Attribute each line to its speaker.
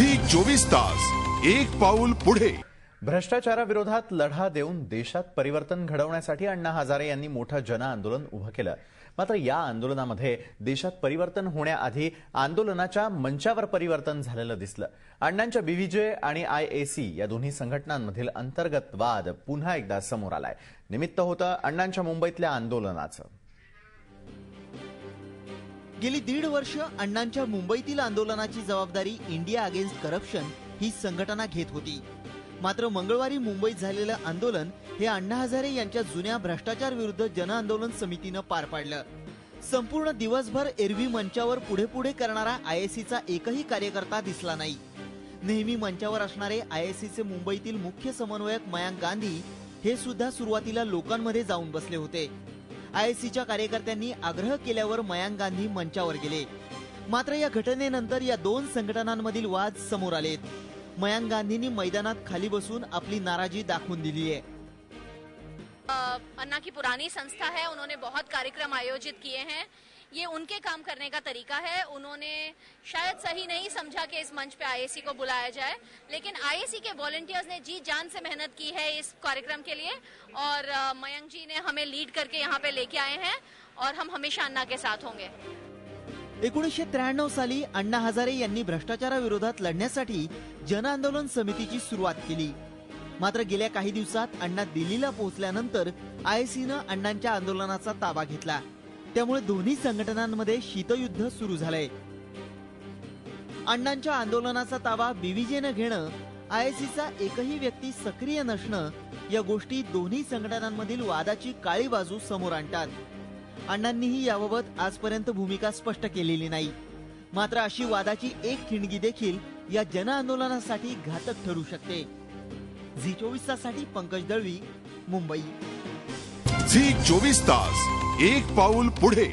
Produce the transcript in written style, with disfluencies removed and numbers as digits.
Speaker 1: Zee 24 तास एक पाऊल पुढे।
Speaker 2: भ्रष्टाचाराविरोधात लढा देऊन देशात परिवर्तन घडवण्यासाठी अण्णा हजारे यांनी मोठं जन आंदोलन उभं केलं। मात्र या आंदोलनामध्ये देशात परिवर्तन होण्याआधी आंदोलनाच्या मंचावर परिवर्तन झालेलं दिसलं। अण्णांच्या बीव्हीजे आणि आयएसी या दोन्ही संघटनांमधील अंतर्गत वाद पुन्हा एकदा समोर आलाय। निमित्त होतं अण्णांच्या मुंबईतल्या आंदोलनाचं।
Speaker 3: गेली 1.5 वर्ष अण्णांच्या मुंबईतील आंदोलनाची जबाबदारी इंडिया अगेन्स्ट करप्शन ही संघटना घेत होती। मात्र मंगळवारी मुंबईत झालेलं आंदोलन हे अण्णा हजारे यांच्या जुन्या भ्रष्टाचार विरुद्ध जन आंदोलन समितीनं पार पाडलं। संपूर्ण दिवसभर एरवी मंचावर पुढे पुढे करणारा आयएसीचा एकही कार्यकर्ता दिसला नाही। नेहमी मंचावर असणारे आयएसीचे मुंबईतील मुख्य समन्वयक मयांक गांधी हे सुद्धा सुरुवातीला लोकांमध्ये जाऊन बसले होते। आयएसीच्या कार्यकर्त्यांनी आग्रह केल्यावर मयांक गांधी मंचावर गेले। मात्र या घटनेनंतर या दोन संघटनांमधील वाद समोर आलेत। मयांक गांधींनी मैदानात खाली बसून आपली नाराजी दाखवून दिली है।
Speaker 4: अन्ना की पुरानी संस्था है, उन्होंने बहुत कार्यक्रम आयोजित किए हैं। ये उनके काम करने का तरीका है। उन्होंने शायद सही नहीं समझा कि इस मंच पे आईएसी को बुलाया जाए, लेकिन आईएसी के वॉलंटियर्स ने जी जान से मेहनत की है इस कार्यक्रम के लिए और मयंक जी ने हमें लीड करके यहाँ पे लेके आए हैं और हम हमेशा अन्ना के साथ होंगे।
Speaker 3: 1993 साली अण्णा हजारे यांनी भ्रष्टाचाराविरोधात लढण्यासाठी जन आंदोलन समितीची सुरुवात केली। मात्र गेल्या काही दिवसात अण्णा दिल्लीला पोहोचल्यानंतर आयएसीनं अण्णांच्या आंदोलनाचा ताबा घेतला। त्यामुळे दोन्ही संघटनांमध्ये शीतयुद्ध सुरू झालंय। अण्णांच्या आंदोलनाचा ताबा बीव्हीजेनं घेणं, आयएसीचा एकही व्यक्ती सक्रिय नसणं या गोष्टी दोन्ही संघटनांमधील वादाची काळी बाजू समोर आणतात। अण्णांनीही याबाबत आजपर्यंत भूमिका स्पष्ट केलेली नाही। मात्र अशी वादाची एक ठिणगी देखील या जन आंदोलनासाठी घातक ठरू शकते। झी 24 ताससाठी पंकज दळवी, मुंबई।
Speaker 1: झी 24 तास एक पाऊल पुढे।